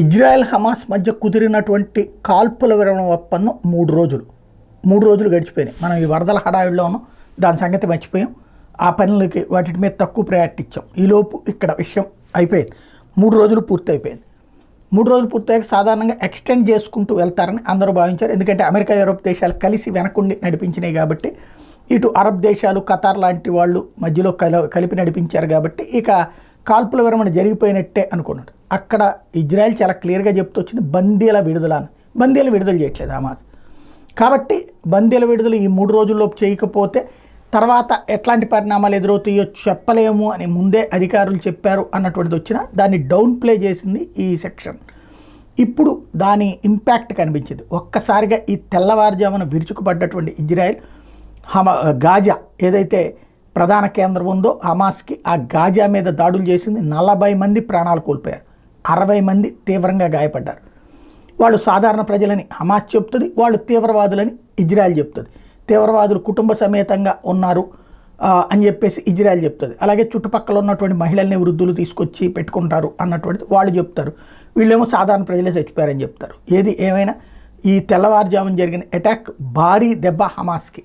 Israel Hamas మధ్య కుదిరినటువంటి కాల్పుల విరమణ ఒప్పందం 3 రోజులు గడిచిపోయినాయి. మనం ఈ వరదల హడావిడిలో ఉన్నాం, దాని సంగతి మర్చిపోయాం. ఆ పనులకి వాటి మీద తక్కువ ప్రయారిటీ ఇచ్చాం. ఈలోపు ఇక్కడ విషయం అయిపోయింది. 3 రోజులు పూర్తి అయిపోయింది. 3 రోజులు పూర్తయ్యాక సాధారణంగా ఎక్స్టెండ్ చేసుకుంటూ వెళ్తారని అందరూ భావించారు. ఎందుకంటే అమెరికా, యూరోప్ దేశాలు కలిసి వెనకుండి నడిపించినాయి కాబట్టి, ఇటు అరబ్ దేశాలు, ఖతార్ లాంటి వాళ్ళు మధ్యలో కలిపి నడిపించారు కాబట్టి ఇక కాల్పుల విరమణ జరిగిపోయినట్టే అనుకున్నాడు. అక్కడ ఇజ్రాయెల్ చాలా క్లియర్గా చెప్తూ వచ్చింది బందీల విడుదల అని. బందీల విడుదల చేయట్లేదు హమాస్. కాబట్టి బందీల విడుదల ఈ 3 రోజుల్లోపు చేయకపోతే తర్వాత ఎట్లాంటి పరిణామాలు ఎదురవుతాయో చెప్పలేము అని ముందే అధికారులు చెప్పారు అన్నటువంటిది వచ్చినా దాన్ని డౌన్ ప్లే చేసింది ఈ సెక్షన్. ఇప్పుడు దాని ఇంపాక్ట్ కనిపించింది. ఒక్కసారిగా ఈ తెల్లవారుజామున విరుచుకుపడ్డటువంటి ఇజ్రాయెల్ గాజా ఏదైతే ప్రధాన కేంద్రం ఉందో హమాస్కి, ఆ గాజా మీద దాడులు చేసింది. 40 మంది ప్రాణాలు కోల్పోయారు, 60 మంది తీవ్రంగా గాయపడ్డారు. వాళ్ళు సాధారణ ప్రజలని హమాస్ చెప్తుంది, వాళ్ళు తీవ్రవాదులని ఇజ్రాయెల్ చెప్తుంది. తీవ్రవాదులు కుటుంబ సమేతంగా ఉన్నారు అని చెప్పేసి ఇజ్రాయెల్ చెప్తుంది. అలాగే చుట్టుపక్కల ఉన్నటువంటి మహిళల్ని, వృద్ధులు తీసుకొచ్చి పెట్టుకుంటారు అన్నటువంటిది వాళ్ళు చెప్తారు. వీళ్ళేమో సాధారణ ప్రజలే చచ్చిపోయారని చెప్తారు. ఏది ఏమైనా ఈ తెల్లవారుజామున జరిగిన అటాక్ భారీ దెబ్బ హమాస్కి.